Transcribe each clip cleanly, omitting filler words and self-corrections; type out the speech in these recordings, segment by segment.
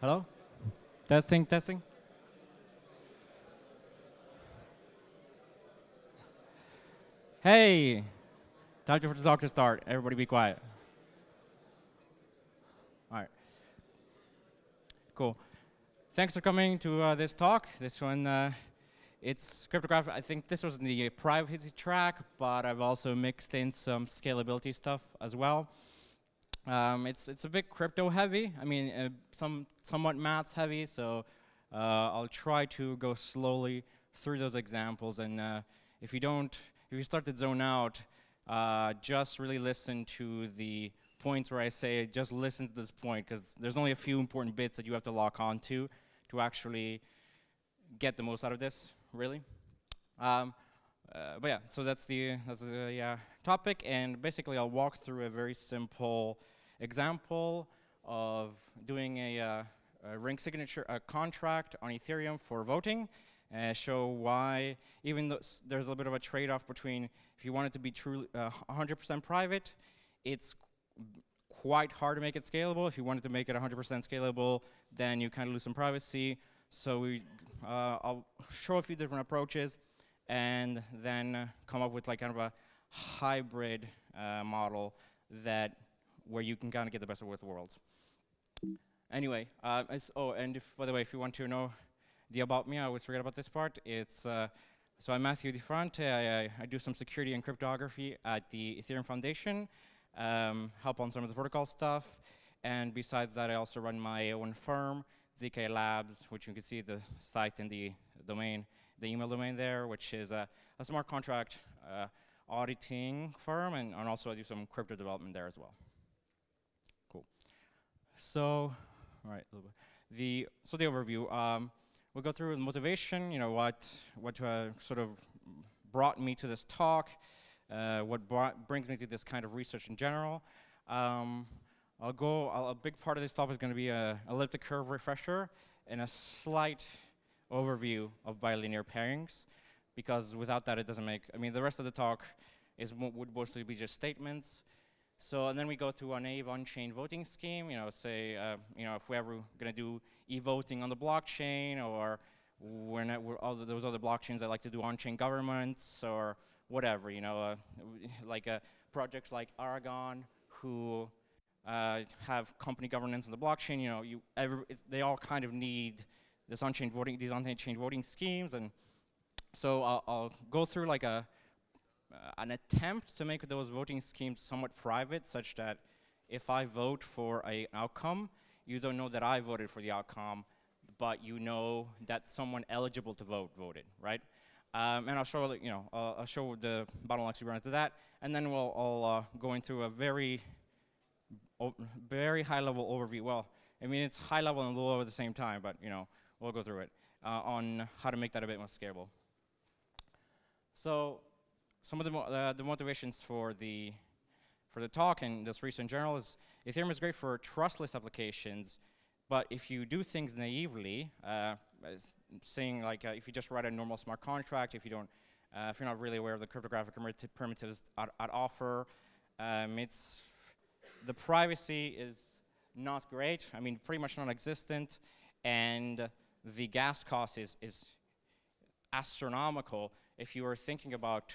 Hello? Testing, testing. Hey, time for the talk to start. Everybody be quiet. All right, cool. Thanks for coming to this talk. This one, it's cryptographic. I think this was in the privacy track, but I've also mixed in some scalability stuff as well. It's a bit crypto heavy. I mean, somewhat maths heavy. So I'll try to go slowly through those examples. And if you start to zone out, just really listen to the points where I say just listen to this point, because there's only a few important bits that you have to lock on to actually get the most out of this, really. But yeah, so that's the topic, and basically I'll walk through a very simple example of doing a ring signature contract on Ethereum for voting, and show why, even though there's a bit of a trade-off between if you want it to be truly 100% private, it's quite hard to make it scalable. If you wanted to make it 100% scalable, then you kind of lose some privacy. So I'll show a few different approaches, and then come up with like kind of a hybrid model where you can kind of get the best of both worlds. Anyway, and by the way, if you want to know the about me, I always forget about this part. It's so I'm Matthew DeFront. I do some security and cryptography at the Ethereum Foundation, help on some of the protocol stuff, and besides that, I also run my own firm, ZK Labs, which you can see the site in the domain, the email domain there, which is a smart contract auditing firm, and also I do some crypto development there as well. Cool. So, all right, the overview. We'll go through the motivation. You know what sort of brought me to this talk, what brings me to this kind of research in general. A big part of this topic is going to be a elliptic curve refresher and a slight overview of bilinear pairings, because without that it doesn't make, I mean, the rest of the talk would mostly be just statements. So, and then we go through a naive on-chain voting scheme, say, if we're ever going to do e-voting on the blockchain, or all those other blockchains that like to do on-chain governments, or whatever, like projects like Aragon, who have company governance on the blockchain, they all kind of need this on-chain voting, these on-chain voting schemes. And so I'll go through like an attempt to make those voting schemes somewhat private, such that if I vote for an outcome, you don't know that I voted for the outcome, but you know that someone eligible to vote voted, right? And I'll show, I'll show the bottlenecks we run into that, and then I'll go into a very high-level overview. Well, I mean, it's high-level and low at the same time, but we'll go through it on how to make that a bit more scalable. So, some of the motivations for the talk and this research in general is Ethereum is great for trustless applications, but if you do things naively, saying like if you just write a normal smart contract, if you're not really aware of the cryptographic primitives at offer, the privacy is not great. I mean, pretty much non-existent, and the gas cost is astronomical. If you were thinking about,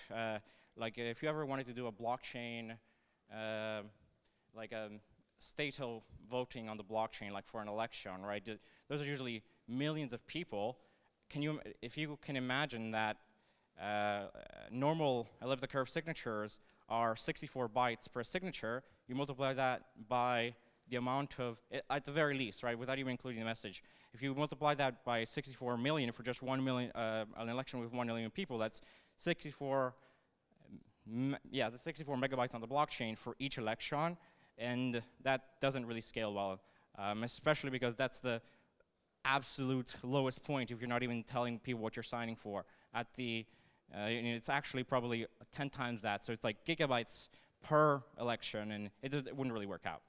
like, if you ever wanted to do a blockchain, like a statal voting on the blockchain, like for an election, right? Those are usually millions of people. If you can imagine that normal elliptic curve signatures are 64 bytes per signature, you multiply that by the amount of, at the very least, right, without even including the message. If you multiply that by 64 million for just 1 million, an election with 1 million people, that's 64 megabytes on the blockchain for each election, and that doesn't really scale well, especially because that's the absolute lowest point if you're not even telling people what you're signing for. It's actually probably 10 times that, so it's like gigabytes per election, and it wouldn't really work out.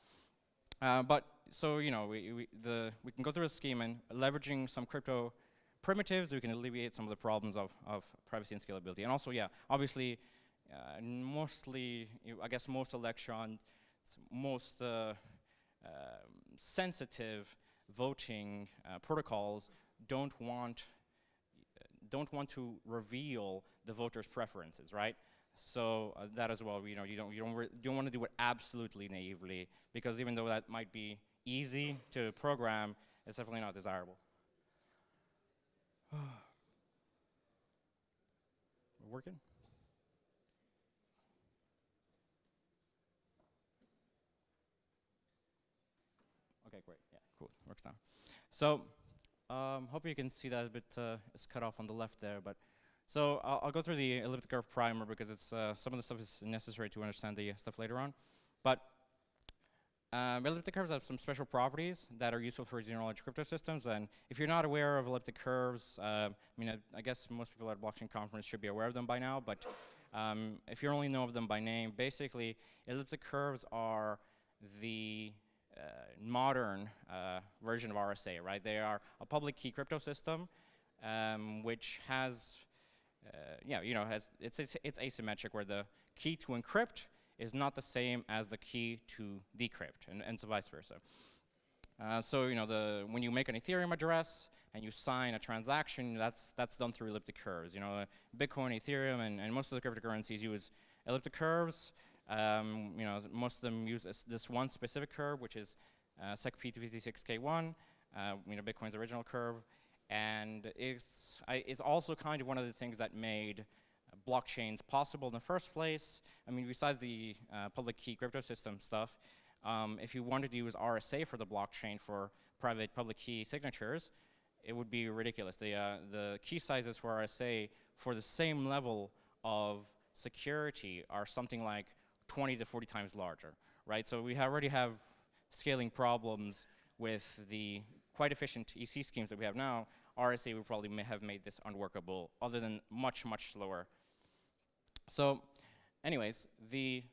But so we can go through a scheme, and leveraging some crypto primitives, we can alleviate some of the problems of privacy and scalability. And also, yeah, obviously, mostly, I guess most elections, most sensitive voting protocols don't want to reveal the voters' preferences, right? So that as well, you don't want to do it absolutely naively, because even though that might be easy to program, it's definitely not desirable. We're working? Okay, great. Yeah, cool. Works now. So, hope you can see that a bit. It's cut off on the left there, but so I'll go through the elliptic curve primer because it's some of the stuff is necessary to understand the stuff later on. But elliptic curves have some special properties that are useful for zero-knowledge crypto systems. And if you're not aware of elliptic curves, I guess most people at blockchain conference should be aware of them by now. But if you only know of them by name, basically elliptic curves are the modern version of RSA, right? They are a public key crypto system, which has, it's asymmetric, where the key to encrypt is not the same as the key to decrypt, and so vice versa. So when you make an Ethereum address and you sign a transaction, that's done through elliptic curves. Bitcoin, Ethereum, and most of the cryptocurrencies use elliptic curves. Most of them use this one specific curve, which is SecP256K1, Bitcoin's original curve. And it's also kind of one of the things that made blockchains possible in the first place. I mean, besides the public key crypto system stuff, if you wanted to use RSA for the blockchain for private public key signatures, it would be ridiculous. The key sizes for RSA for the same level of security are something like 20 to 40 times larger, right? So we already have scaling problems with the quite efficient EC schemes that we have now. RSA would probably have made this unworkable, other than much, much slower. So anyways, the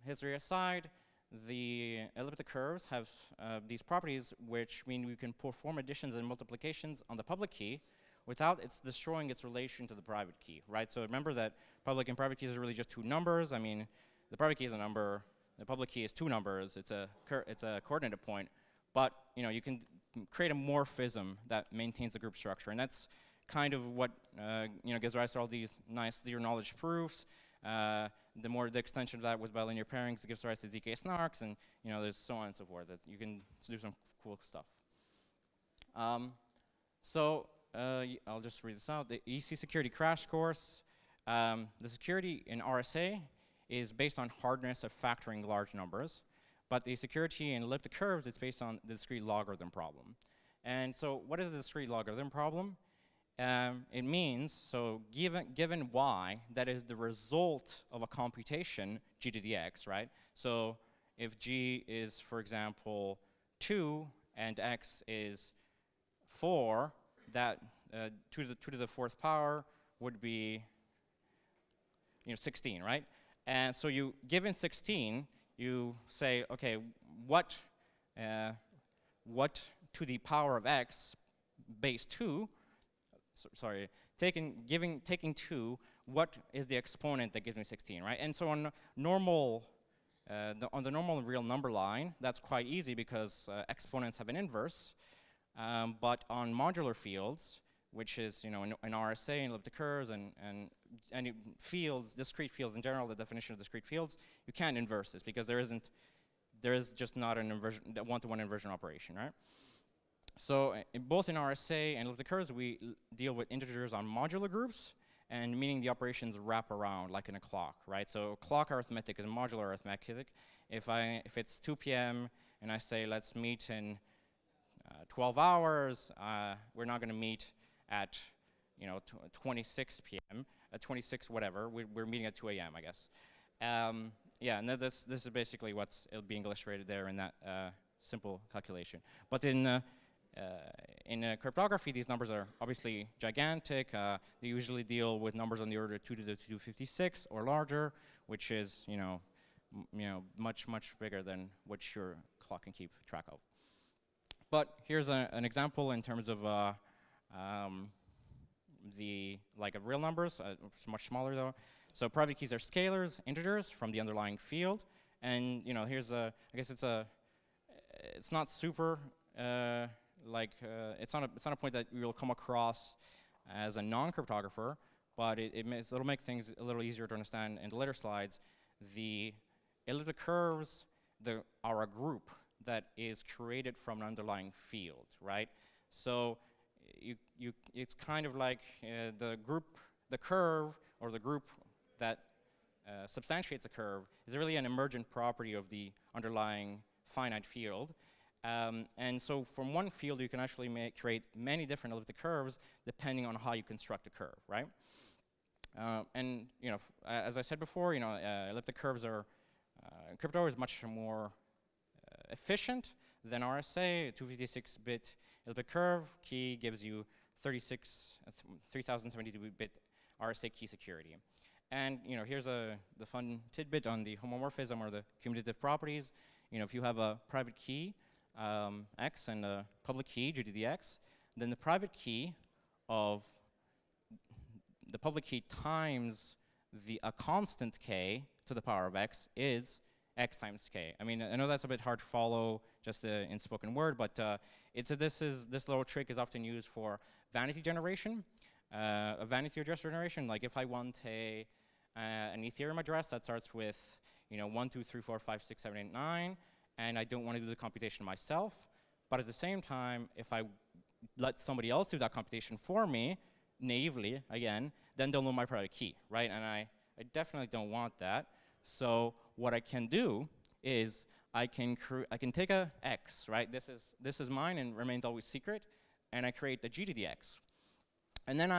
history aside, the elliptic curves have these properties which mean we can perform additions and multiplications on the public key without it's destroying its relation to the private key, right? So remember that public and private keys are really just two numbers. I mean, the private key is a number, the public key is two numbers. It's a coordinate point, but you can create a morphism that maintains the group structure, and that's kind of what gives rise to all these nice zero-knowledge proofs. The extension of that with bilinear pairings, it gives rise to ZK snarks, and there's so on and so forth. That you can do some cool stuff. I'll just read this out. The EC security crash course. The security in RSA is based on hardness of factoring large numbers, but the security in elliptic curves is based on the discrete logarithm problem. And so, what is the discrete logarithm problem? It means, so given y, that is the result of a computation, g to the x, right? So if g is, for example, 2 and x is 4, that 2 to the 4th power would be 16, right? And so given 16, you say, okay, what to the power of x base 2, taking 2, what is the exponent that gives me 16, right? And so on normal, on the normal real number line, that's quite easy because exponents have an inverse. But on modular fields, which is in RSA and elliptic curves and fields, discrete fields in general, the definition of discrete fields, you can't inverse this because there is just not an inversion, one-to-one inversion operation, right? So both in RSA and elliptic curves, we deal with integers on modular groups, and meaning the operations wrap around like in a clock, right? So clock arithmetic is modular arithmetic. If it's 2 p.m. and I say let's meet in 12 hours, we're not going to meet at 26 p.m. at 26 whatever. We're meeting at 2 a.m. I guess. Yeah, and this is basically what's being illustrated there in that simple calculation. But in cryptography, these numbers are obviously gigantic. They usually deal with numbers on the order of 2 to the 256 or larger, which is much bigger than what your clock can keep track of. But here's an example in terms of real numbers. It's much smaller though. So private keys are scalars, integers from the underlying field, and here's I guess it's not super it's not a point that you'll come across as a non-cryptographer, but it'll make things a little easier to understand in the later slides. The elliptic curves are a group that is created from an underlying field, right? So it's kind of like the curve, or the group that substantiates the curve, is really an emergent property of the underlying finite field. And so from one field, you can actually create many different elliptic curves depending on how you construct the curve, right? And as I said before, elliptic curves are crypto is much more efficient than RSA. A 256-bit elliptic curve key gives you 3072-bit RSA key security. And here's the fun tidbit on the homomorphism or the commutative properties. If you have a private key x and a public key GDDX, then the private key of the public key times a constant k to the power of x is x times k. I mean, I know that's a bit hard to follow just in spoken word, but this little trick is often used for vanity generation, a vanity address generation. Like if I want an Ethereum address that starts with 1, 2, 3, 4, 5, 6, 7, 8, 9, and I don't want to do the computation myself, but at the same time, if I let somebody else do that computation for me, naively, again, then they'll know my private key, right? And I definitely don't want that. So what I can do is I can take a x, right? This is mine and remains always secret, and I create the GDDX. And then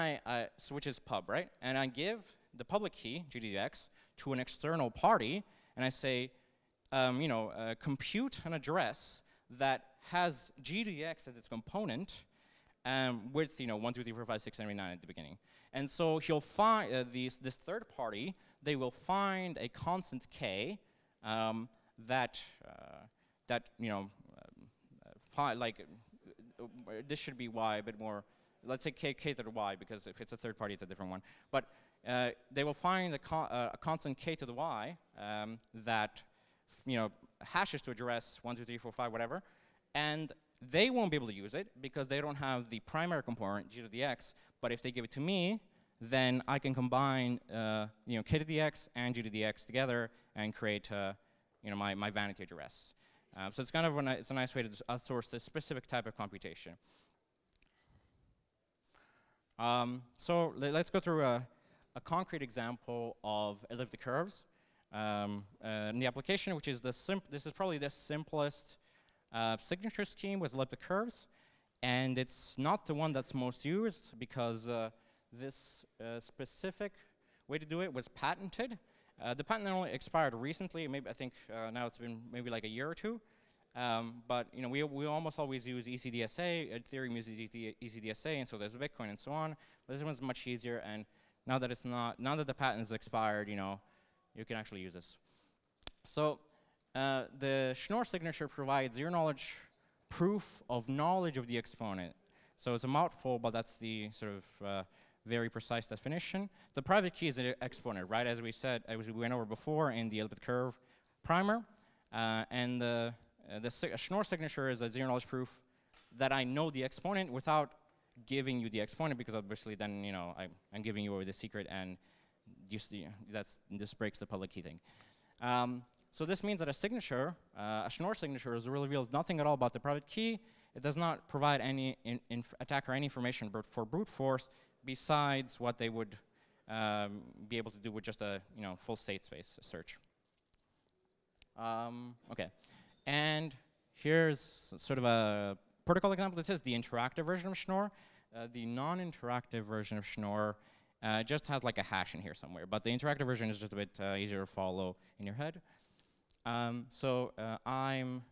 which is pub, right? And I give the public key, GDDX, to an external party, and I say, compute an address that has GDDX as its component, with 1, 2, 3, 4, 5, 6, 7, 8, 9 at the beginning. And so he'll find this third party. They will find a constant k this should be y a bit more. Let's say k to the y, because if it's a third party, it's a different one. But they will find a constant k to the y that hashes to address 1, 2, 3, 4, 5, whatever, and they won't be able to use it because they don't have the primary component, g to the x. But if they give it to me, then I can combine k to the x and g to the x together and create my vanity address. So it's kind of it's a nice way to outsource this specific type of computation. So let's go through a concrete example of elliptic curves in the application, which is this is probably the simplest signature scheme with elliptic curves, and it's not the one that's most used because this specific way to do it was patented. The patent only expired recently. Maybe I think now it's been maybe like a year or two. But we almost always use ECDSA. Ethereum uses ECDSA, and so there's Bitcoin and so on. But this one's much easier. And now that the patent is expired, you can actually use this. So the Schnorr signature provides zero-knowledge proof of knowledge of the exponent. So it's a mouthful, but that's the sort of very precise definition. The private key is an exponent, right? As we went over before in the elliptic curve primer. And the Schnorr signature is a zero-knowledge proof that I know the exponent without giving you the exponent, because obviously then I'm giving you over the secret, and this breaks the public key thing. So this means that a signature, a Schnorr signature, reveals nothing at all about the private key. It does not provide any attacker any information for brute force besides what they would be able to do with just a full state space search. Okay, and here's sort of a protocol example. This is the interactive version of Schnorr. The non-interactive version of Schnorr just has like a hash in here somewhere, but the interactive version is just a bit easier to follow in your head. So I'm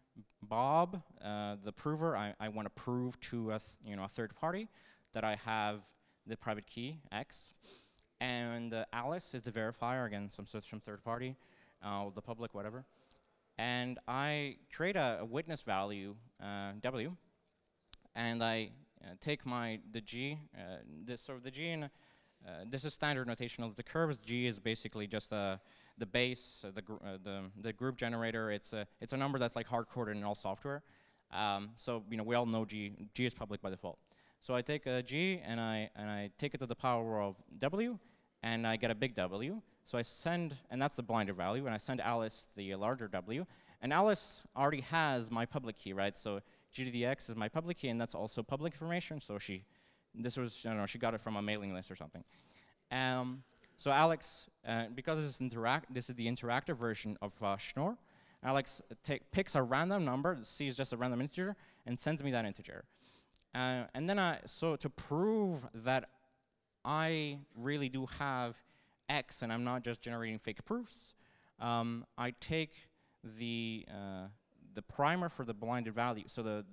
Bob, the prover. I want to prove to a third party that I have the private key X, and Alice is the verifier, again some third party, the public, whatever. And I create a witness value W, and I take the G. The G in this is standard notation of the curves. G is basically just the base, the group generator. It's a number that's like hard-coded in all software. So we all know G is public by default. So I take a G and I take it to the power of W, and I get a big W. So I send, and that's the blinder value, and I send Alice the larger W. And Alice already has my public key, right? So G to the X is my public key, and that's also public information. So this was, I don't know, she got it from a mailing list or something. So Alex, because this is the interactive version of Schnorr, Alex picks a random number, C is just a random integer, and sends me that integer. And then so to prove that I really do have X and I'm not just generating fake proofs, I take the primer for the blinded value, so the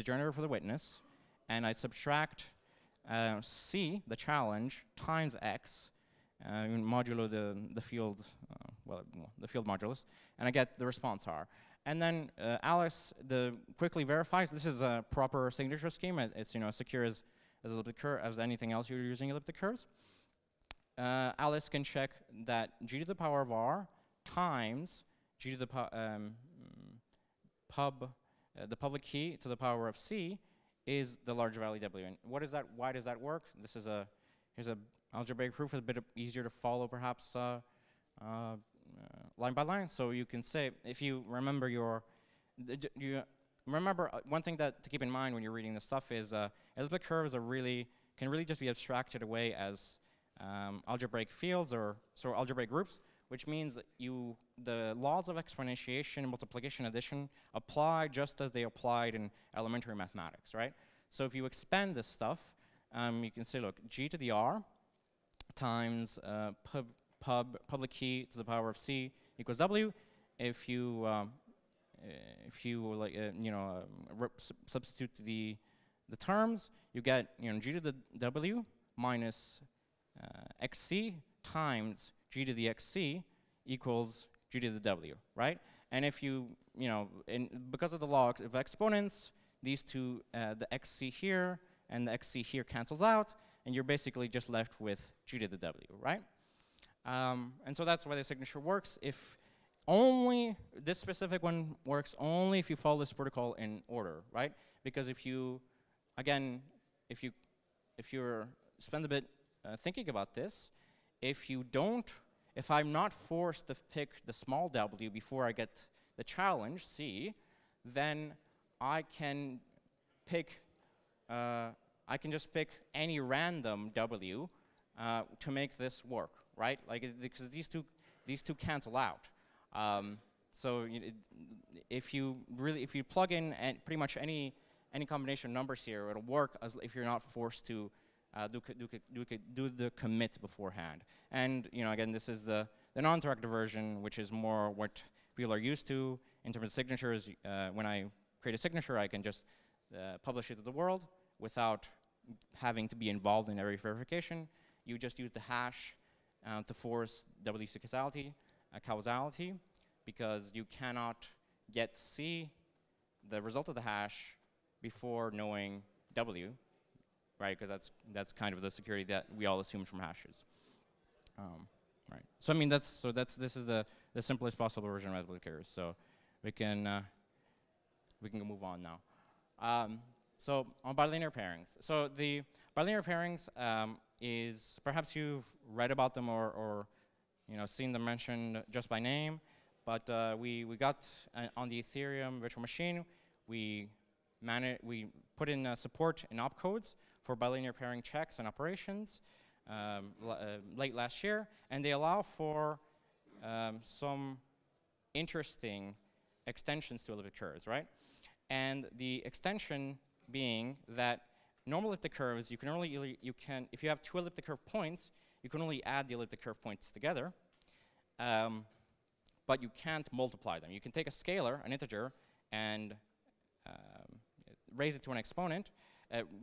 generator for the witness, and I subtract C, the challenge, times X, modulo the field, the field modulus, and I get the response R. And then Alice quickly verifies this is a proper signature scheme. It's secure as elliptic curve as anything else you're using elliptic curves. Alice can check that G to the power of R times G to the the public key to the power of C is the larger value W. And what is that? Why does that work? This is here's a algebraic proof. It's a bit easier to follow, perhaps line by line. So you can say, if you remember one thing to keep in mind when you're reading this stuff is elliptic curves can really just be abstracted away as algebraic fields or algebraic groups, which means the laws of exponentiation, multiplication, addition apply just as they applied in elementary mathematics, right? So if you expand this stuff, you can say, look, G to the R times public key to the power of C equals W. If you substitute the terms, you get G to the W minus XC times G to the XC equals G to the W, right? And if because of the law of exponents, these two, the XC here and the XC here cancels out, and you're basically just left with G to the W, right? And so that's why the signature works. This specific one works only if you follow this protocol in order, right? Because if you spend a bit thinking about this, if I'm not forced to pick the small w before I get the challenge, C, then I can just pick any random w to make this work, right? Because these two cancel out. So if you plug in pretty much any combination of numbers here, it'll work as if you're not forced to do the commit beforehand. And again, this is the non-interactive version, which is more what people are used to in terms of signatures. When I create a signature, I can just publish it to the world without having to be involved in every verification. You just use the hash to force WC causality, because you cannot get C, the result of the hash, before knowing W, right? Because that's kind of the security that we all assume from hashes. Right. So I mean this is the simplest possible version of elliptic curves. So we can move on now. So on bilinear pairings. So the bilinear pairings is perhaps you've read about them or seen them mentioned just by name, but we got on the Ethereum virtual machine. We put in support in opcodes for bilinear pairing checks and operations late last year, and they allow for some interesting extensions to elliptic curves, right? And the extension being that normal elliptic curves, if you have two elliptic curve points, you can only add the elliptic curve points together, but you can't multiply them. You can take a scalar, an integer, and raise it to an exponent.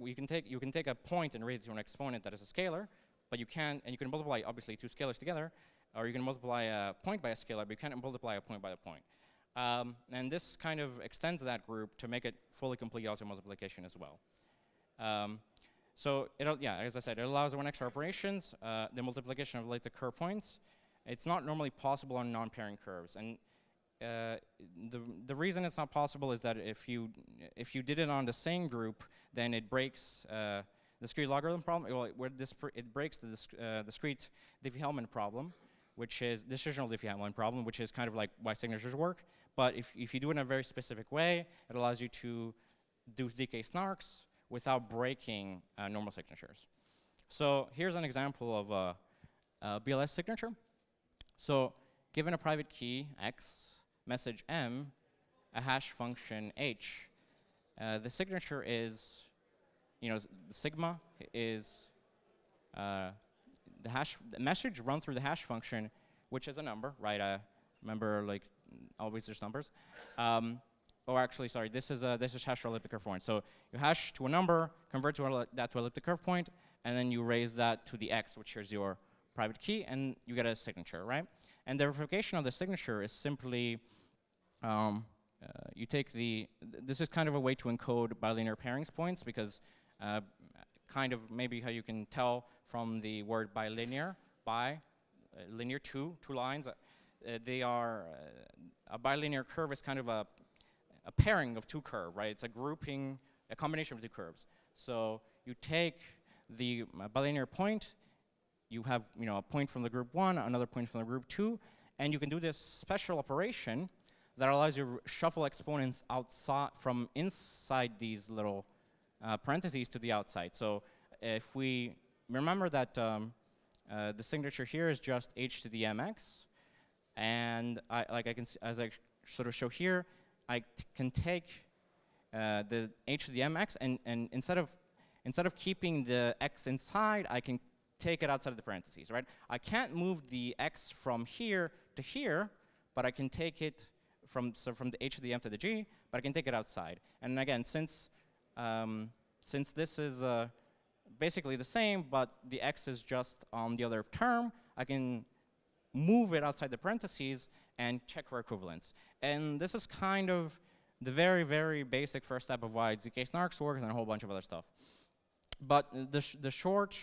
You can take a point and raise it to an exponent that is a scalar, but you can multiply obviously two scalars together, or you can multiply a point by a scalar, but you can't multiply a point by a point. And this kind of extends that group to make it fully complete Gaussian multiplication as well. So as I said, it allows one extra operations, the multiplication of elliptic curve points. It's not normally possible on non-pairing curves, and the reason it's not possible is that if you did it on the same group, then it breaks the discrete logarithm problem. Well, it breaks the discrete Diffie-Hellman problem, which is decisional Diffie-Hellman problem, which is kind of like why signatures work. But if you do it in a very specific way, it allows you to do decay snarks without breaking normal signatures. So here's an example of a BLS signature. So given a private key x, message m, a hash function h, the signature is, the sigma is the message run through the hash function, which is a number, right? Remember, like, always there's numbers. Or actually, sorry, this is hash to elliptic curve point. So you hash to a number, convert that to elliptic curve point, and then you raise that to the x, which is your private key, and you get a signature, right? And the verification of the signature is simply you take this is kind of a way to encode bilinear pairings points, because kind of maybe how you can tell from the word bilinear, linear two lines, they are, a bilinear curve is kind of a pairing of two curves, right? It's a grouping, a combination of two curves. So you take the bilinear point, you have a point from the group 1, another point from the group 2, and you can do this special operation that allows you to shuffle exponents outside from inside these little parentheses to the outside. So if we remember that the signature here is just h to the mx, and as I sort of show here, I can take the h to the mx, and instead of keeping the x inside, I can take it outside of the parentheses, right? I can't move the x from here to here, but I can take it from the h to the m to the g, but I can take it outside. And again, since this is basically the same, but the x is just on the other term, I can move it outside the parentheses and check for equivalence. And this is kind of the very, very basic first step of why ZK snarks work and a whole bunch of other stuff. But the short,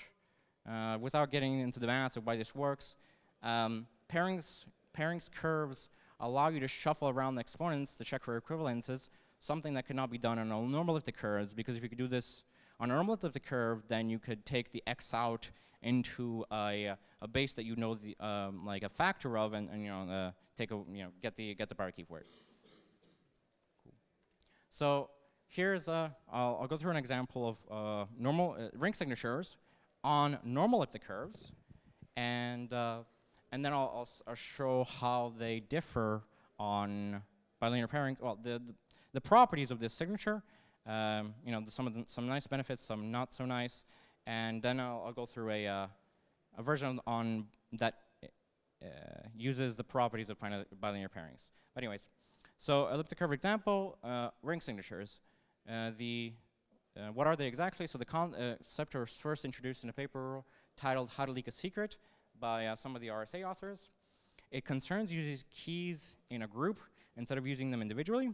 without getting into the math of why this works, pairings curves allow you to shuffle around the exponents to check for equivalences, something that could not be done on normal elliptic curves, because if you could do this on a normal elliptic curve, then you could take the x out into a base that like a factor of, and take get the bar key for it. Cool. So here's I'll go through an example of normal ring signatures on normal elliptic curves, and then I'll show how they differ on bilinear pairings. Well, the properties of this signature, some nice benefits, some not so nice, and then I'll go through a version on that uses the properties of bilinear pairings. But anyways, so elliptic curve example, ring signatures. What are they exactly? So the concept was first introduced in a paper titled How to Leak a Secret by some of the RSA authors. It concerns using keys in a group instead of using them individually.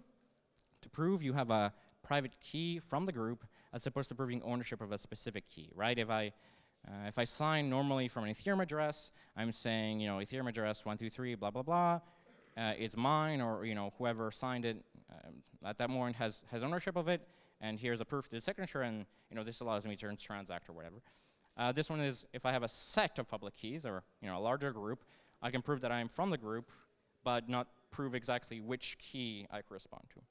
To prove you have a private key from the group as opposed to proving ownership of a specific key, right? If I sign normally from an Ethereum address, I'm saying, Ethereum address 123 blah blah blah, it's mine, or whoever signed it at that moment has ownership of it, and here's a proof to the signature, and this allows me to transact or whatever. This one is if I have a set of public keys or a larger group, I can prove that I am from the group, but not prove exactly which key I correspond to.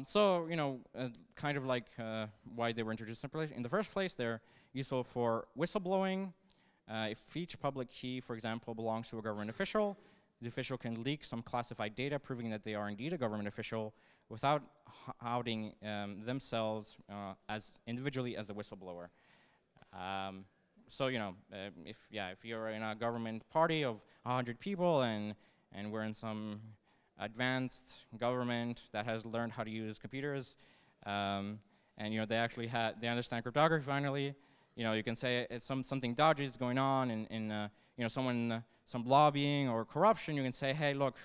So, kind of like why they were introduced in the first place, they're useful for whistleblowing. If each public key, for example, belongs to a government official, the official can leak some classified data proving that they are indeed a government official without outing themselves as individually as the whistleblower. So, if you're in a government party of 100 people and we're in some advanced government that has learned how to use computers, and they understand cryptography finally. You can say it's something dodgy is going on, in some lobbying or corruption. You can say, hey, look,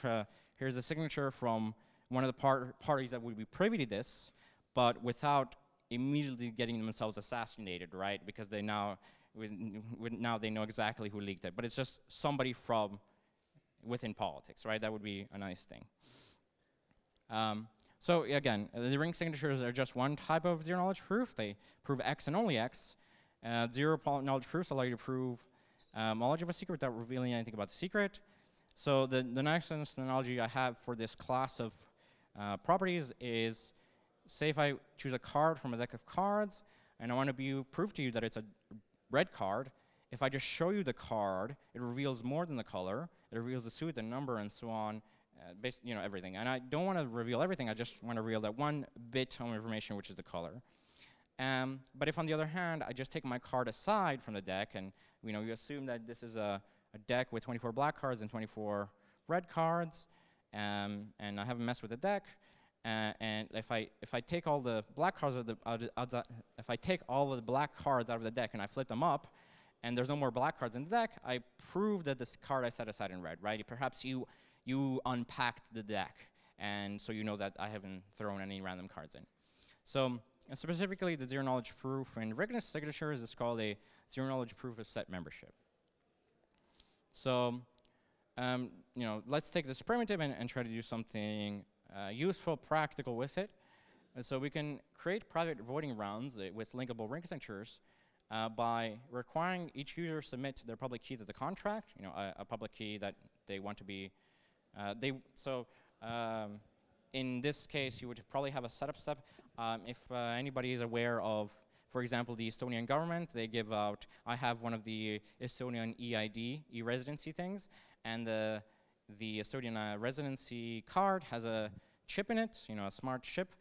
here's a signature from one of the parties that would be privy to this, but without immediately getting themselves assassinated, right? Because they now they know exactly who leaked it. But it's just somebody from within politics, right? That would be a nice thing. So again, the ring signatures are just one type of zero-knowledge proof. They prove X and only X. Zero-knowledge proofs allow you to prove knowledge of a secret without revealing anything about the secret. So the next analogy I have for this class of properties is, say if I choose a card from a deck of cards, and I want to prove to you that it's a red card. If I just show you the card, it reveals more than the color. It reveals the suit, the number, and so on, everything. And I don't want to reveal everything. I just want to reveal that one bit of information, which is the color. But if, on the other hand, I just take my card aside from the deck, and you assume that this is a deck with 24 black cards and 24 red cards, and I haven't messed with the deck. And if I take all the black cards if I take all of the black cards out of the deck and I flip them up, and there's no more black cards in the deck, I prove that this card I set aside in red, right? Perhaps you unpacked the deck, and so you know that I haven't thrown any random cards in. So specifically, the zero-knowledge proof in Rigorous signatures is called a zero-knowledge proof of set membership. So let's take this primitive and try to do something useful, practical with it. And so we can create private voting rounds with linkable ring signatures by requiring each user submit their public key to the contract, a public key that they want to be. In this case, you would probably have a setup step. If anybody is aware of, for example, the Estonian government, they give out, I have one of the Estonian EID, e-residency things, and the Estonian residency card has a chip in it, a smart chip,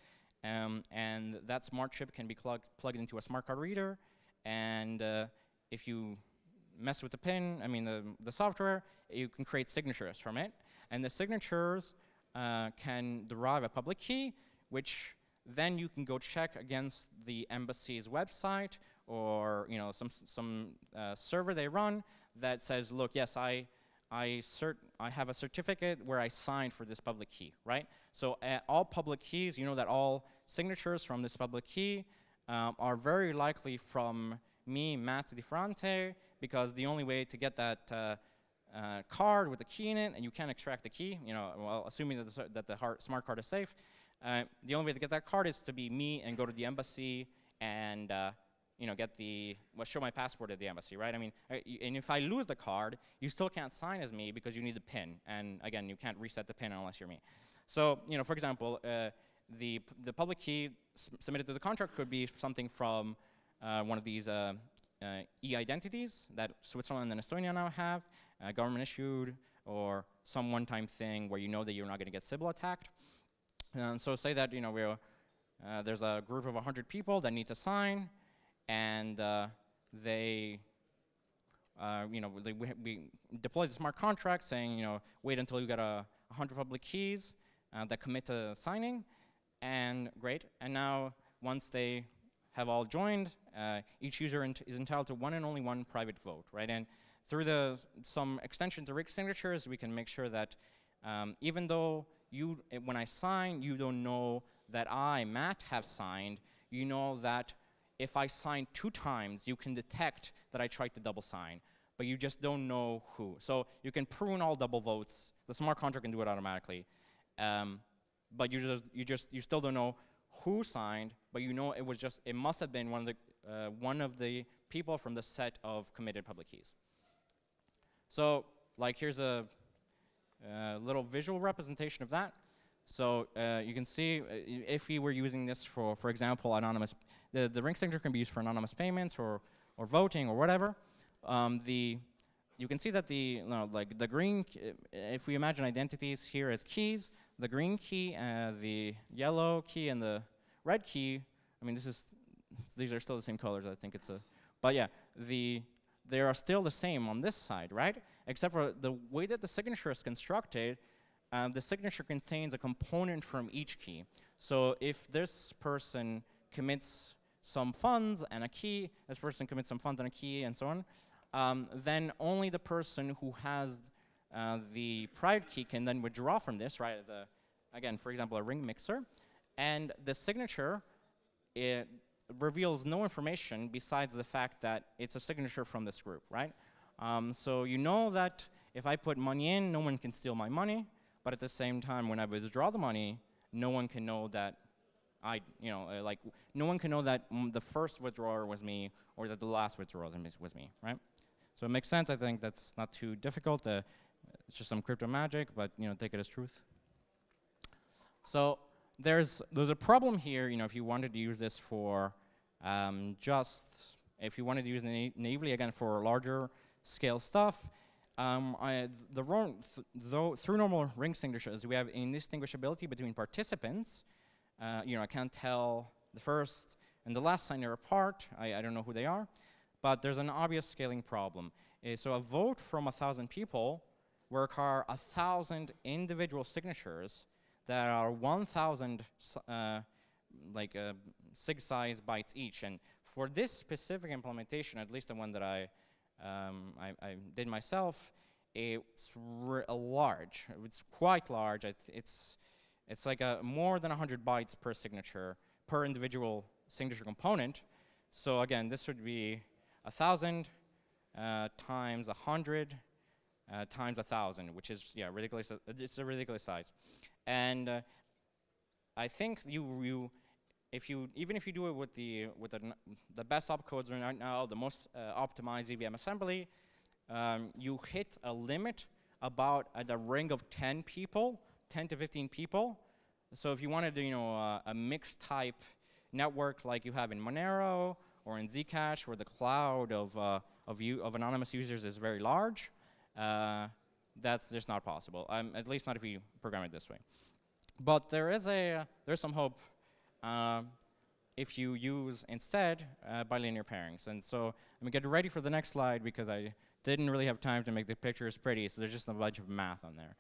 and that smart chip can be plugged into a smart card reader, and if you mess with the pin, the software, you can create signatures from it, and the signatures can derive a public key, which then you can go check against the embassy's website or some server they run that says, look, yes, I have a certificate where I signed for this public key, right? So all public keys, that all signatures from this public key are very likely from me, Matt Di Fronte, because the only way to get that card with the key in it, and you can't extract the key, well, assuming that the smart card is safe, the only way to get that card is to be me and go to the embassy and show my passport at the embassy, right? And if I lose the card, you still can't sign as me because you need the PIN, and again, you can't reset the PIN unless you're me. So, for example, the public key submitted to the contract could be something from one of these e-identities that Switzerland and Estonia now have, government issued, or some one-time thing where that you're not going to get Sybil attacked. And so say that there's a group of 100 people that need to sign, and we deploy the smart contract saying, wait until you get 100 public keys that commit to signing, and great. And now once they have all joined, each user is entitled to one and only one private vote, right? And through some extension to rig signatures, we can make sure that even though when I sign, you don't know that I, Matt, have signed, you know that if I sign 2 times, you can detect that I tried to double sign, but you just don't know who. So you can prune all double votes. The smart contract can do it automatically, but you still don't know who signed, but it must have been one of the people from the set of committed public keys. So here's a little visual representation of that. So you can see if we were using this for example, anonymous, the ring signature can be used for anonymous payments or voting or whatever. You can see that the green, if we imagine identities here as keys, the green key, the yellow key, and the red key, these are still the same colors. I think but yeah, they are still the same on this side, right? Except for the way that the signature is constructed, the signature contains a component from each key. So if this person commits some funds and a key, this person commits some funds and a key, and so on, then only the person who has the private key can then withdraw from this, right? As again, for example, a ring mixer. And the signature, it reveals no information besides the fact that it's a signature from this group, right? So that if I put money in, no one can steal my money, but at the same time, when I withdraw the money, no one can know that like, no one can know that the first withdrawer was me or that the last withdrawer was me, right? So it makes sense. I think that's not too difficult. It's just some crypto magic, but take it as truth. So there's a problem here. If you wanted to use this for if you wanted to use it naively again for larger scale stuff, through normal ring signatures, we have indistinguishability between participants. I can't tell the first and the last signer apart. I don't know who they are. But there's an obvious scaling problem. So a vote from 1,000 people will require 1,000 individual signatures that are 1,000 sig size bytes each. And for this specific implementation, at least the one that I did myself, it's large. It's quite large. It's like more than 100 bytes per signature, per individual signature component. So again, this would be 1,000 times 100 times 1,000, which is ridiculous. It's a ridiculous size. And I think even if you do it with the best opcodes right now, the most optimized EVM assembly, you hit a limit about at a ring of 10 people, 10 to 15 people. So if you wanted to a mixed type network like you have in Monero or in Zcash, where the cloud of anonymous users is very large, that's just not possible. At least not if you program it this way. But there's some hope if you use instead bilinear pairings. And so I'm gonna get ready for the next slide because I didn't really have time to make the pictures pretty. So there's just a bunch of math on there.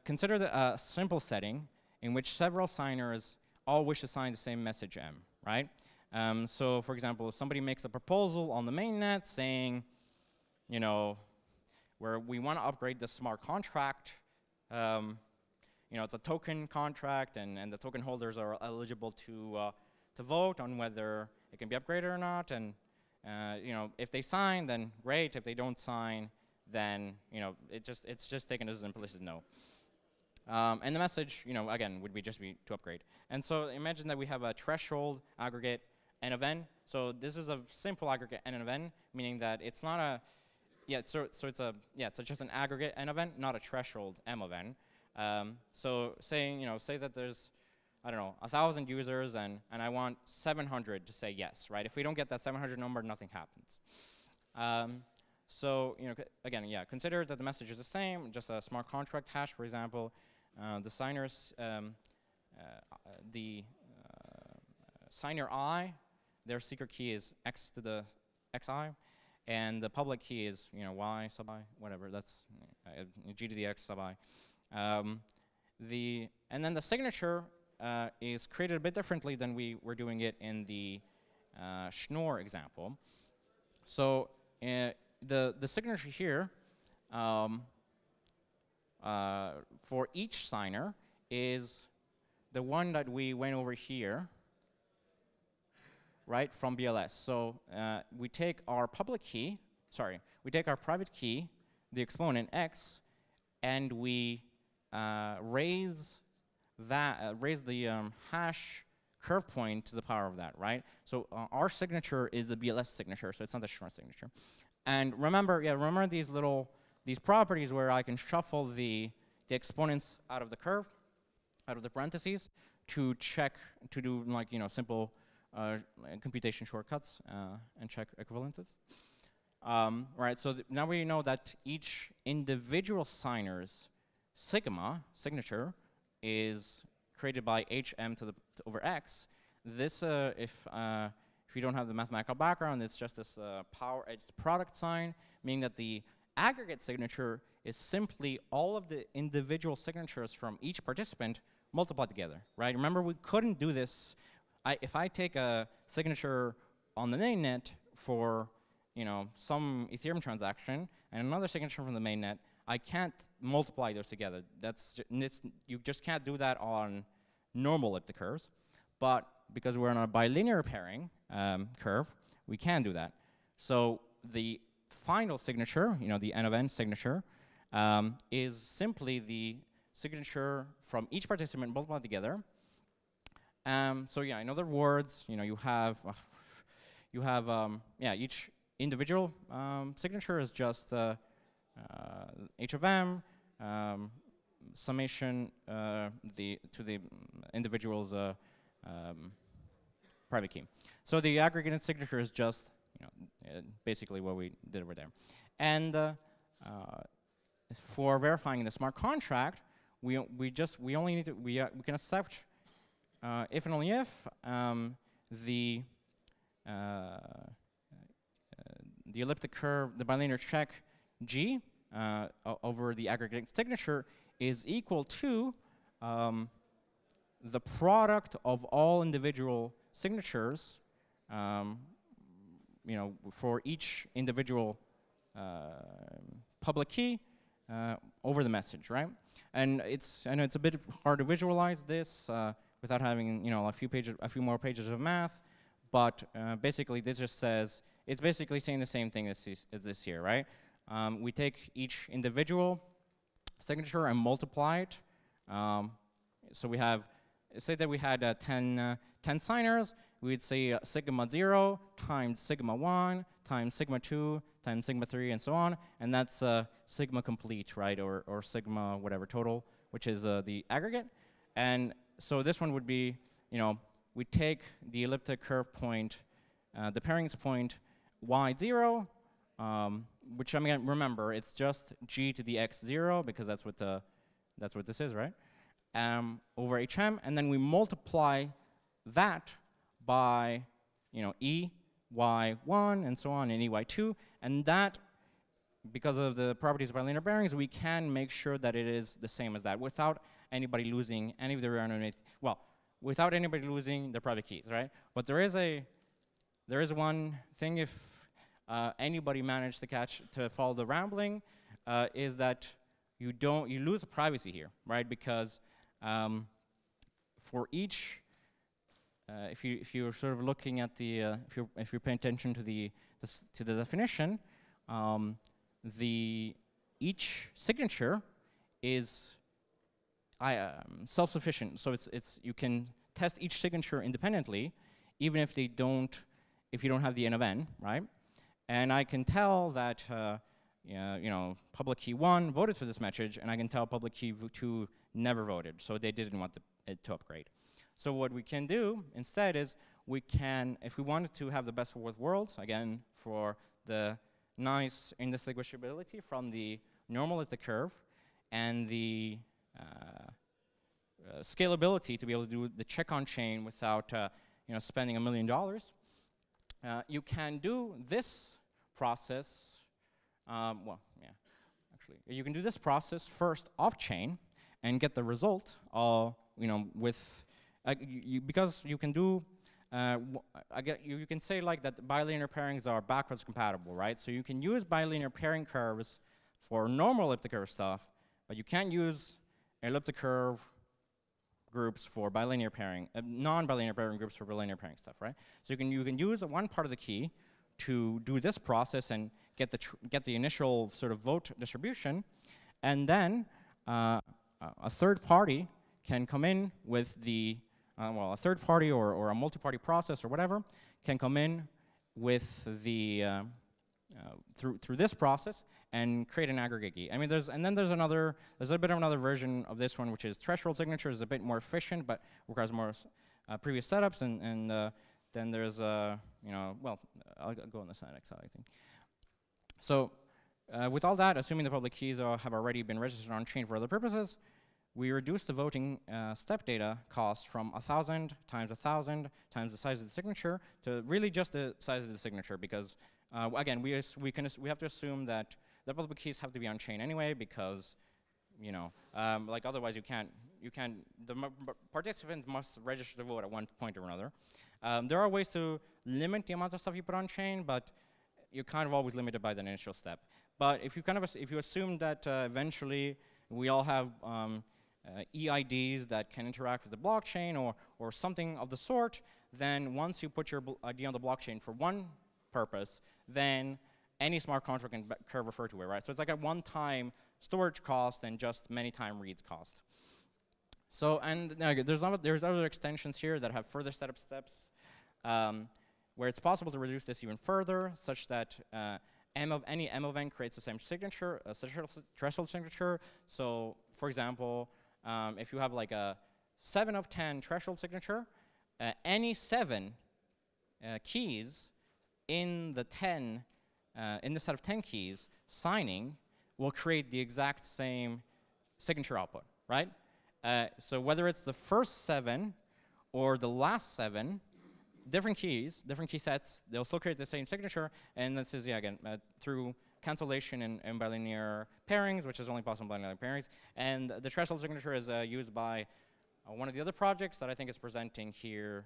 Consider a simple setting in which several signers all wish to sign the same message M, right? So for example, if somebody makes a proposal on the mainnet saying, where we want to upgrade the smart contract, it's a token contract, and the token holders are eligible to vote on whether it can be upgraded or not. And if they sign, then great. If they don't sign, then it's just taken as an implicit no. And the message, again, would just be to upgrade. And so imagine that we have a threshold aggregate n of n. So this is a simple aggregate n of n, meaning that it's not a it's just an aggregate n of n, not a threshold m of n. So say that there's 1,000 users and I want 700 to say yes, right? If we don't get that 700 number, nothing happens. So again, consider that the message is the same, just a smart contract hash, for example. The signers, the signer I, their secret key is x to the xi, and the public key is y sub I, whatever. That's g to the x sub I. And then the signature is created a bit differently than we were doing it in the Schnorr example. So the signature here for each signer is the one that we went over here, right, from BLS. So we take our public key, we take our private key, the exponent x, and we raise the hash curve point to the power of that, right? So our signature is the BLS signature, so it's not the Schnorr signature. And remember these properties where I can shuffle the exponents out of the curve, out of the parentheses, to do simple computation shortcuts and check equivalences. Right, so now we know that each individual signer's signature is created by hm over x. This, if you don't have the mathematical background, it's just this it's product sign, meaning that the aggregate signature is simply all of the individual signatures from each participant multiplied together, right? Remember, we couldn't do this. If I take a signature on the mainnet for some Ethereum transaction and another signature from the mainnet, I can't multiply those together. You just can't do that on normal elliptic curves. But because we're on a bilinear pairing curve, we can do that. So the final signature, the n of n signature, is simply the signature from each participant multiplied together. So yeah, in other words, you have each individual signature is just h of m summation to the individual's private key. So the aggregated signature is just basically what we did over there. And for verifying the smart contract, we only need to we can accept if and only if the elliptic curve, the bilinear check G over the aggregate signature is equal to the product of all individual signatures, for each individual public key over the message, right? And I know it's a bit hard to visualize this without having a few more pages of math, but basically this just says it's basically saying the same thing as this here, right? We take each individual signature and multiply it. So we have, say that we had 10 signers, we would say sigma 0 times sigma 1 times sigma 2 times sigma 3 and so on, and that's sigma complete, right, or sigma whatever total, which is the aggregate. And so this one would be, we take the elliptic curve point, the pairings point y0, which I mean, remember, it's just g to the x0 because that's what this is, right? Over hm, and then we multiply that by e y1 and so on, and ey2, and that, because of the properties of bilinear bearings, we can make sure that it is the same as that without anybody losing any of their without anybody losing their private keys, right? But there is one thing, if anybody managed to follow the rambling, is that you lose the privacy here, right? Because for each, if you're sort of looking at the, if you're paying attention to the definition, each signature is self-sufficient. So you can test each signature independently, even if you don't have the n of n, right? And I can tell that public key 1 voted for this message, and I can tell public key 2 never voted, so they didn't want it to upgrade. So what we can do instead is we can, if we wanted to have the best of both worlds, again, for the nice indistinguishability from the normal elliptic curve and the scalability to be able to do the check on chain without spending $1 million, you can do this process. You can do this process first off chain and get the result. Because you can do, you can say like that bilinear pairings are backwards compatible, right? So you can use bilinear pairing curves for normal elliptic curve stuff, but you can't use elliptic curve groups for bilinear pairing, non-bilinear pairing groups for bilinear pairing stuff, right? So you can use one part of the key to do this process and get the initial sort of vote distribution, and then a third party can come in with the a third party or a multi-party process or whatever can come in with the through this process and create an aggregate key. I mean, there's a bit of another version of this one, which is threshold signature, is a bit more efficient, but requires more previous setups, and then there's I'll go on the next slide, I think. So with all that, assuming the public keys have already been registered on chain for other purposes, we reduce the voting step data cost from 1,000 times 1,000 times the size of the signature to really just the size of the signature, because again, we have to assume that the public keys have to be on chain anyway, because like otherwise the participants must register to vote at one point or another. There are ways to limit the amount of stuff you put on chain, but you're kind of always limited by the initial step. But if you assume that eventually we all have EIDs that can interact with the blockchain or something of the sort, then once you put your ID on the blockchain for one purpose, then any smart contract can refer to it, right? So it's like a one-time storage cost and just many-time reads cost. So, and there's other extensions here that have further setup steps, where it's possible to reduce this even further, such that any M of n creates the same signature, a threshold signature. So, for example, if you have like a 7 of 10 threshold signature, any 7 keys in the set of 10 keys signing will create the exact same signature output, right? So whether it's the first 7 or the last 7, different keys, different key sets, they'll still create the same signature. And this is, yeah, again, through cancellation and bilinear pairings, which is only possible in bilinear pairings. And the threshold signature is used by one of the other projects that I think is presenting here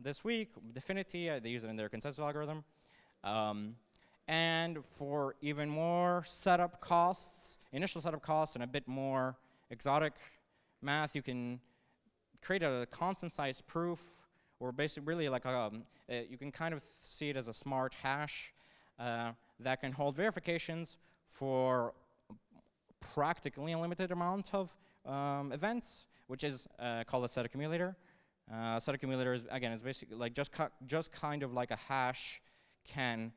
this week, Definity. They use it in their consensus algorithm. And for even more setup costs, initial setup costs, and a bit more exotic math, you can create a constant size proof, or basically really like you can kind of see it as a smart hash that can hold verifications for practically unlimited amount of events, which is called a set accumulator. Set accumulator is, again, is basically like just kind of like a hash can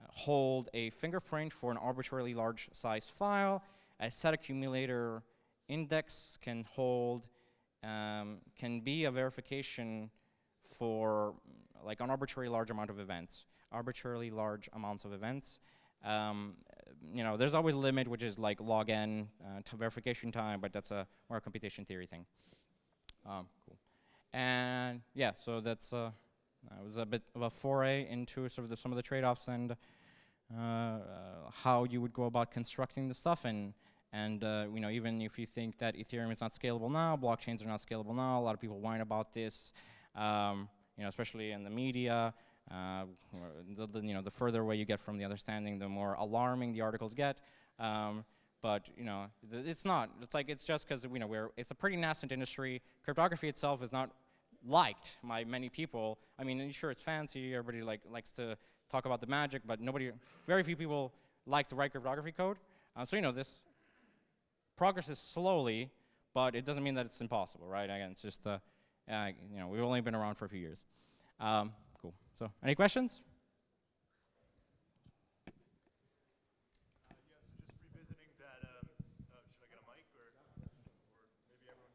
hold a fingerprint for an arbitrarily large size file. A set accumulator index can hold, can be a verification for like an arbitrarily large amount of events. Arbitrarily large amounts of events. You know, there's always a limit, which is like log n to verification time, but that's a more computation theory thing. Cool. And yeah, so that's that was a bit of a foray into sort of some of the trade-offs and how you would go about constructing the stuff. And you know, even if you think that Ethereum is not scalable now, blockchains are not scalable now. A lot of people whine about this. You know, especially in the media. You know, the further away you get from the understanding, the more alarming the articles get. But you know, it's not. It's like it's just because you know it's a pretty nascent industry. Cryptography itself is not liked by many people. I mean, sure, it's fancy. Everybody likes to talk about the magic, but very few people like to write cryptography code. So you know, this progresses slowly, but it doesn't mean that it's impossible, right? Again, it's just you know, we've only been around for a few years. Cool. So, any questions? Yes, just revisiting that. Should I get a mic or maybe everyone can hear me?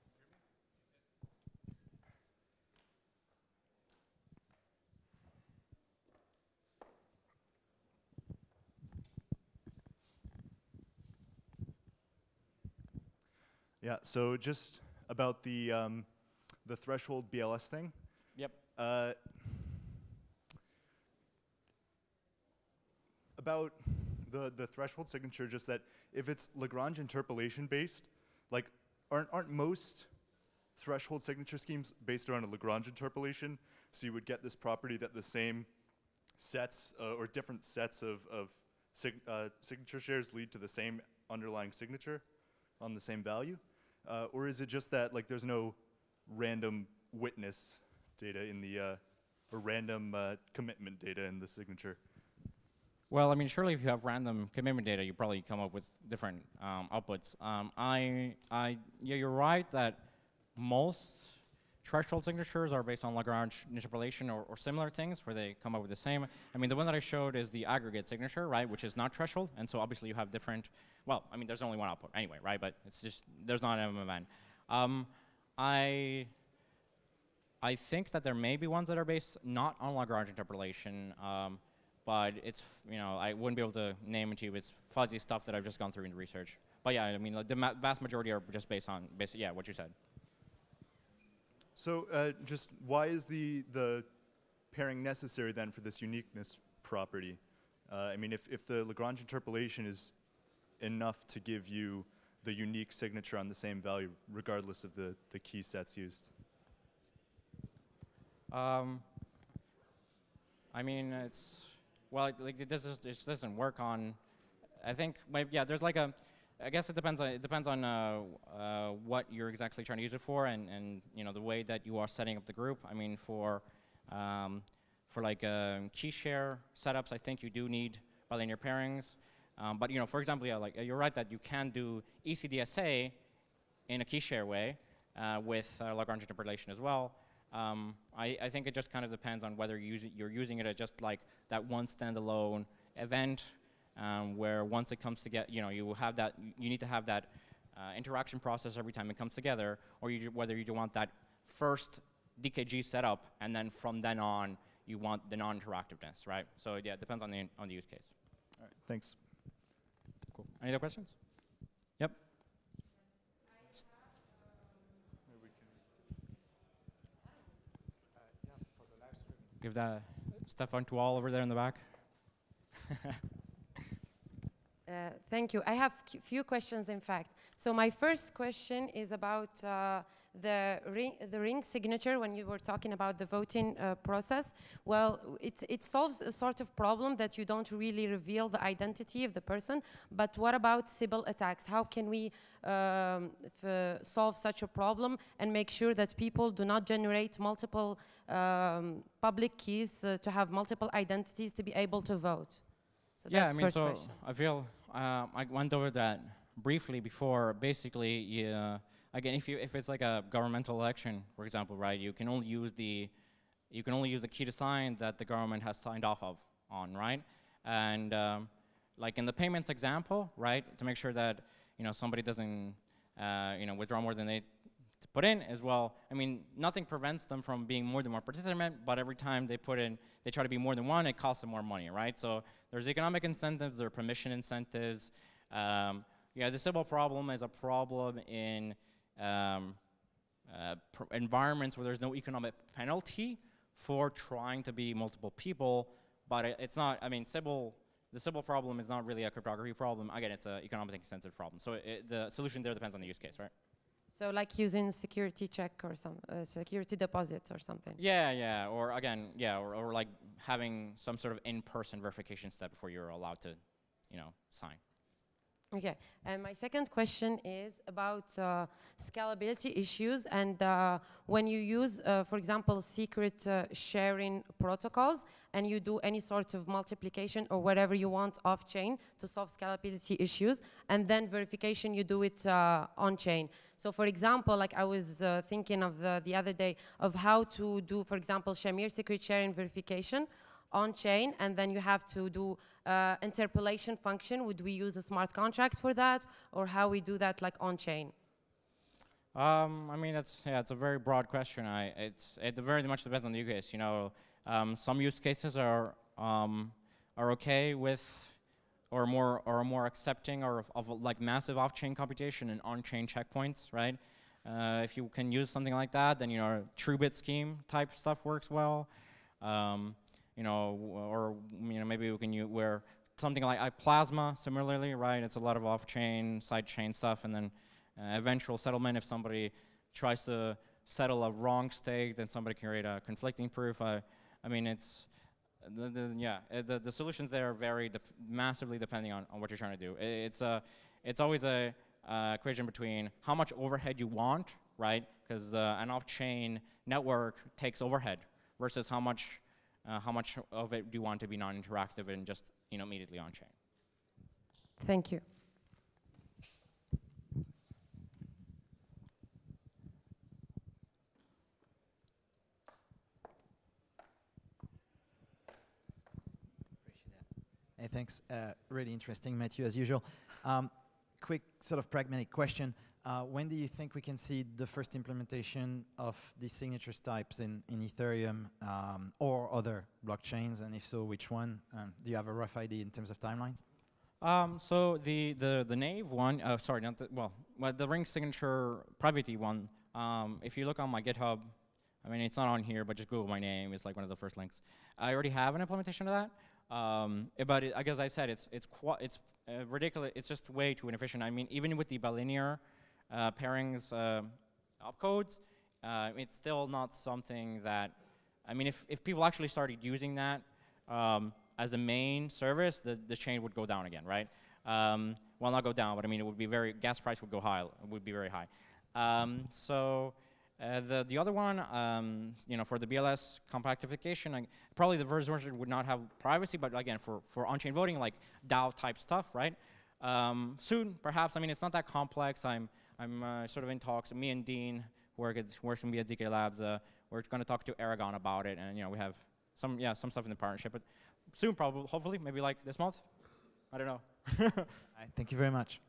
Yeah. So just about the threshold BLS thing. Yep. About the threshold signature, just that if it's Lagrange interpolation based, like aren't most threshold signature schemes based around a Lagrange interpolation? So you would get this property that the same sets or different sets of signature shares lead to the same underlying signature on the same value, or is it just that like there's no random witness data in the or random commitment data in the signature? Well, I mean, surely if you have random commitment data, you probably come up with different outputs. Yeah, you're right that most threshold signatures are based on Lagrange interpolation or similar things where they come up with the same. I mean, the one that I showed is the aggregate signature, right, which is not threshold, and so obviously you have different, well, I mean, there's only one output anyway, right, but it's just, there's not an event. I think that there may be ones that are based not on Lagrange interpolation, but it's, you know, I wouldn't be able to name it to you. It's fuzzy stuff that I've just gone through in the research. But yeah, I mean, like, the vast majority are just based on, yeah, what you said. So just why is the pairing necessary then for this uniqueness property? I mean, if the Lagrange interpolation is enough to give you the unique signature on the same value, regardless of the key sets used. I mean, it's, well, like it doesn't work on, I think, yeah, there's like a, I guess it depends on what you're exactly trying to use it for, and you know, the way that you are setting up the group. I mean, for like key share setups, I think you do need, bilinear pairings. But for example, yeah, like you're right that you can do ECDSA in a key share way with Lagrange interpolation as well. I think it just kind of depends on whether you're using it as just like that one standalone event where once it comes together, you have that, you need to have that interaction process every time it comes together, or whether you want that first DKG setup and then from then on you want the non-interactiveness, right? So yeah, it depends on the use case. All right, thanks. Cool. Any other questions? Yep. Give that Stefan to all over there in the back. Thank you. I have a few questions, in fact. So my first question is about the ring signature. When you were talking about the voting process, well, it solves a sort of problem that you don't really reveal the identity of the person. But what about Sybil attacks? How can we solve such a problem and make sure that people do not generate multiple public keys to have multiple identities to be able to vote? So yeah, that's I mean, first so question. I feel I went over that briefly before. Basically, again, if it's like a governmental election, for example, right, you can only use the key to sign that the government has signed off on, right? And like in the payments example, right, to make sure that somebody doesn't withdraw more than they put in as well. I mean, nothing prevents them from being more than one participant, but every time they put in, they try to be more than one, it costs them more money, right? So there's economic incentives, there are permission incentives. Yeah, the Sybil problem is a problem in environments where there's no economic penalty for trying to be multiple people, but it's not, I mean, the Sybil problem is not really a cryptography problem. Again, it's an economic incentive problem. So the solution there depends on the use case, right? So like using security check or some security deposit or something. Yeah, or again, yeah, or like having some sort of in-person verification step before you're allowed to, sign. Okay, and my second question is about scalability issues, and when you use, for example, secret sharing protocols, and you do any sort of multiplication or whatever you want off-chain to solve scalability issues, and then verification, you do it on-chain. So for example, like I was thinking of the other day of how to do, for example, Shamir secret sharing verification on-chain, and then you have to do interpolation function. Would we use a smart contract for that, or how we do that like on-chain? I mean, it's a very broad question. It very much depends on the use case. Some use cases are okay with, or more accepting of like massive off-chain computation and on-chain checkpoints, right? If you can use something like that, then true bit scheme type stuff works well. Or maybe we can use where something like Plasma similarly, right? It's a lot of off-chain, side-chain stuff, and then eventual settlement. If somebody tries to settle a wrong stake, then somebody can create a conflicting proof. I mean, it's the solutions there vary massively depending on what you're trying to do. It's always a equation between how much overhead you want, right? Because an off-chain network takes overhead versus how much of it do you want to be non-interactive and just immediately on-chain. Thank you. Hey, thanks. Really interesting, Matthew, as usual. Quick sort of pragmatic question. When do you think we can see the first implementation of these signatures types in Ethereum or other blockchains, and if so, which one? Do you have a rough idea in terms of timelines? So the Nave one, sorry, not the ring signature private key one. If you look on my GitHub, I mean it's not on here, but just Google my name. It's like one of the first links. I already have an implementation of that. But like as I said, it's ridiculous. It's just way too inefficient. I mean, even with the bilinear pairings opcodes, it's still not something that, I mean, if people actually started using that as a main service, the chain would go down again, right? Well, not go down, but I mean, it would be gas price would go high, it would be very high. So The other one, for the BLS compactification, probably the first version would not have privacy, but again, for on-chain voting, like DAO type stuff, right? Soon, perhaps. I mean, it's not that complex. I'm sort of in talks. Me and Dean, who works with me at ZK Labs, we're going to talk to Aragon about it, and we have some stuff in the partnership. But soon, probably, hopefully, maybe like this month. I don't know. All right, thank you very much.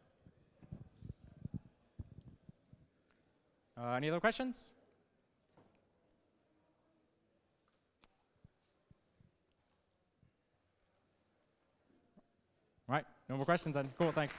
Any other questions? All right, no more questions then. Cool, thanks.